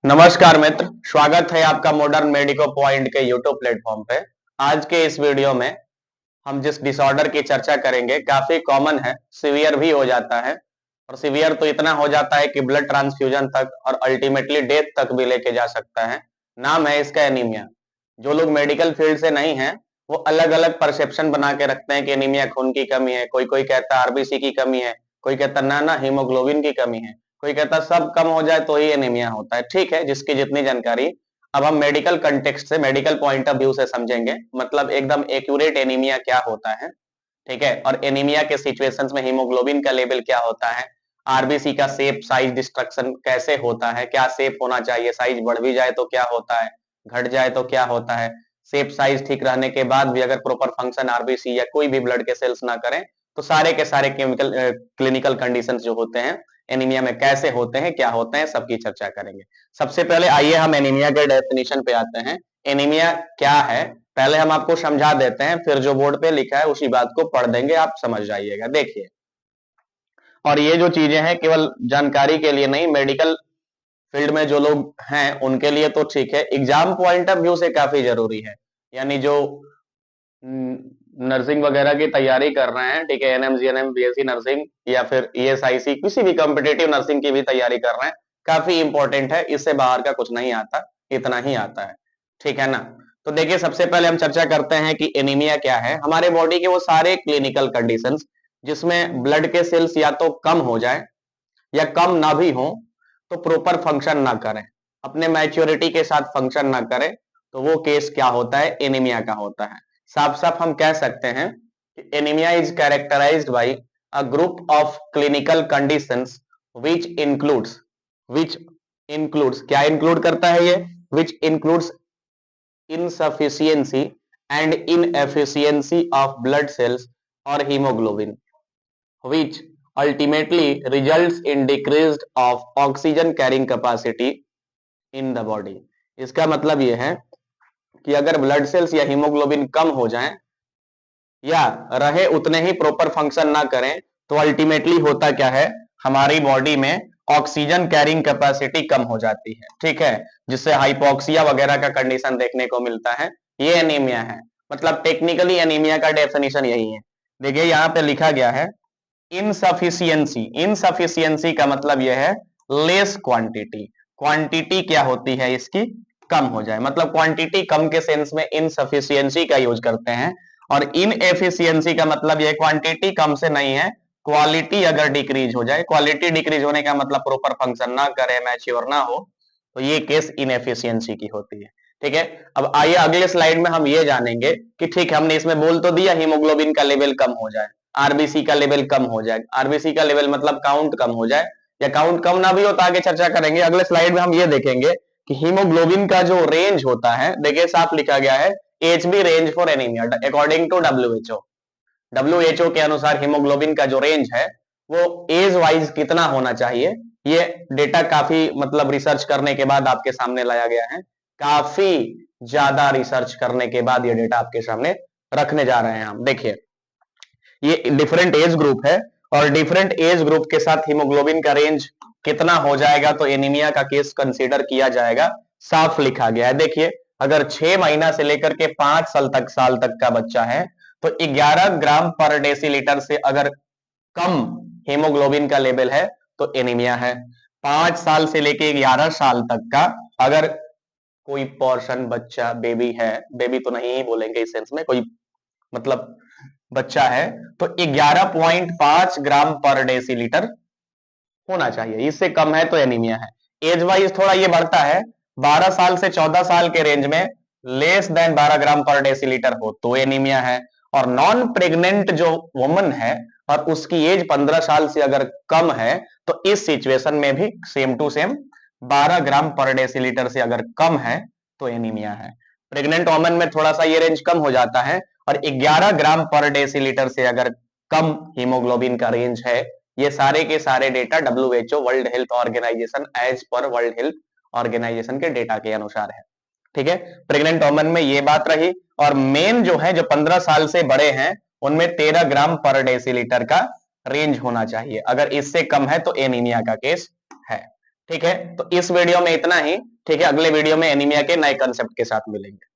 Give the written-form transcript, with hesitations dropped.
नमस्कार मित्र, स्वागत है आपका मॉडर्न मेडिको पॉइंट के यूट्यूब प्लेटफॉर्म पे। आज के इस वीडियो में हम जिस डिसऑर्डर की चर्चा करेंगे काफी कॉमन है, सीवियर भी हो जाता है और सीवियर तो इतना हो जाता है कि ब्लड ट्रांसफ्यूजन तक और अल्टीमेटली डेथ तक भी लेके जा सकता है। नाम है इसका एनीमिया। जो लोग मेडिकल फील्ड से नहीं है वो अलग अलग परसेप्शन बना के रखते हैं कि एनीमिया खून की कमी है, कोई कोई कहता है आरबीसी की कमी है, कोई कहता ना ना हीमोग्लोबिन की कमी है, कोई कहता सब कम हो जाए तो ही एनीमिया होता है। ठीक है, जिसकी जितनी जानकारी। अब हम मेडिकल कंटेक्स्ट से, मेडिकल पॉइंट ऑफ व्यू से समझेंगे, मतलब एकदम एक्यूरेट एनीमिया क्या होता है। ठीक है, और एनीमिया के सिचुएशंस में हीमोग्लोबिन का लेवल क्या होता है, आरबीसी का शेप साइज डिस्ट्रक्शन कैसे होता है, क्या शेप होना चाहिए, साइज बढ़ भी जाए तो क्या होता है, घट जाए तो क्या होता है, शेप साइज ठीक रहने के बाद भी अगर प्रॉपर फंक्शन आरबीसी या कोई भी ब्लड के सेल्स ना करें तो सारे के सारे केमिकल क्लिनिकल कंडीशन जो होते हैं एनीमिया में कैसे होते हैं, क्या होते हैं, सबकी चर्चा करेंगे। सबसे पहले आइए हम एनीमिया के डेफिनेशन पे आते हैं। एनीमिया क्या है पहले हम आपको समझा देते हैं, फिर जो बोर्ड पे लिखा है उसी बात को पढ़ देंगे, आप समझ जाइएगा। देखिए, और ये जो चीजें हैं केवल जानकारी के लिए नहीं, मेडिकल फील्ड में जो लोग हैं उनके लिए तो ठीक है, एग्जाम पॉइंट ऑफ व्यू से काफी जरूरी है। यानी जो नर्सिंग वगैरह की तैयारी कर रहे हैं, ठीक है, एनएम जीएनएम बीएससी नर्सिंग या फिर ईएसआईसी किसी भी कॉम्पिटेटिव नर्सिंग की भी तैयारी कर रहे हैं, काफी इंपॉर्टेंट है। इससे बाहर का कुछ नहीं आता, इतना ही आता है। ठीक है ना। तो देखिए, सबसे पहले हम चर्चा करते हैं कि एनीमिया क्या है। हमारे बॉडी के वो सारे क्लिनिकल कंडीशंस जिसमें ब्लड के सेल्स या तो कम हो जाए या कम ना भी हो, तो प्रॉपर फंक्शन ना करें, अपने मैच्योरिटी के साथ फंक्शन ना करें, तो वो केस क्या होता है, एनीमिया का होता है। साफ साफ हम कह सकते हैं कि anaemia is characterised by a group of clinical conditions which includes, which includes क्या इंक्लूड करता है ये, which includes insufficiency and inefficiency of blood cells or hemoglobin, which ultimately results in decreased of oxygen carrying capacity in the body। इसका मतलब यह है कि अगर ब्लड सेल्स या हीमोग्लोबिन कम हो जाएं या रहे उतने ही प्रॉपर फंक्शन ना करें, तो अल्टीमेटली होता क्या है, हमारी बॉडी में ऑक्सीजन कैरिंग कैपेसिटी कम हो जाती है। ठीक है, जिससे हाइपोक्सिया वगैरह का कंडीशन देखने को मिलता है। ये एनीमिया है। मतलब टेक्निकली एनीमिया का डेफिनेशन यही है। देखिए, यहां पे लिखा गया है इनसफिशियंसी। इनसफिशियंसी का मतलब यह है लेस क्वांटिटी। क्वांटिटी क्या होती है इसकी, कम हो जाए, मतलब क्वांटिटी कम के सेंस में इनसफिशियंसी का यूज करते हैं। और इनएफिशियंसी का मतलब यह क्वांटिटी कम से नहीं है, क्वालिटी अगर डिक्रीज हो जाए, क्वालिटी डिक्रीज होने का मतलब प्रॉपर फंक्शन ना करे, मैच्योर ना हो, तो ये केस इनएफिशियंसी की होती है। ठीक है, अब आइए अगले स्लाइड में हम ये जानेंगे कि ठीक है, हमने इसमें बोल तो दिया हीमोग्लोबिन का लेवल कम हो जाए, आरबीसी का लेवल कम हो जाए, आरबीसी का लेवल मतलब काउंट कम हो जाए, या काउंट कम ना भी हो तो आगे चर्चा करेंगे। अगले स्लाइड में हम ये देखेंगे कि हीमोग्लोबिन का जो रेंज होता है, देखिए साफ लिखा गया है Hb range for anaemia according to WHO. WHO के अनुसार हीमोग्लोबिन का जो रेंज है वो एज वाइज कितना होना चाहिए, ये डेटा काफी मतलब रिसर्च करने के बाद आपके सामने लाया गया है। काफी ज्यादा रिसर्च करने के बाद ये डेटा आपके सामने रखने जा रहे हैं हम। देखिए, ये डिफरेंट एज ग्रुप है और डिफरेंट एज ग्रुप के साथ हीमोग्लोबिन का रेंज कितना हो जाएगा तो एनीमिया का केस कंसीडर किया जाएगा, साफ लिखा गया है। देखिए, अगर 6 महीना से लेकर के 5 साल तक का बच्चा है तो 11 ग्राम पर डेसीलीटर से अगर कम हीमोग्लोबिन का लेवल है तो एनीमिया है। 5 साल से लेके 11 साल तक का अगर कोई पोर्शन बच्चा बेबी है, बेबी तो नहीं ही बोलेंगे इस सेंस में, कोई मतलब बच्चा है, तो 11.5 ग्राम पर डेसीलीटर होना चाहिए, इससे कम है तो एनीमिया है। एज वाइज थोड़ा ये बढ़ता है, 12 साल से 14 साल के रेंज में लेस देन 12 ग्राम पर डेसीलीटर हो तो एनीमिया है। और नॉन प्रेग्नेंट जो वुमन है और उसकी एज 15 साल से अगर कम है तो इस सिचुएशन में भी सेम टू सेम 12 ग्राम पर डेसीलीटर से अगर कम है तो एनीमिया है। प्रेग्नेंट वुमन में थोड़ा सा ये रेंज कम हो जाता है, और 11 ग्राम पर डेसीलीटर से अगर कम हीमोग्लोबिन का रेंज है। ये सारे के सारे data WHO world health organisation as per world health organisation के डेटा के अनुसार है। ठीक है, प्रेग्नेंट वुमन में ये बात रही। और मेन जो है, जो 15 साल से बड़े हैं, उनमें 13 ग्राम पर डेसीलीटर का रेंज होना चाहिए, अगर इससे कम है तो एनीमिया का केस है। ठीक है, तो इस वीडियो में इतना ही। ठीक है, अगले वीडियो में एनीमिया के नए कंसेप्ट के साथ मिलेंगे।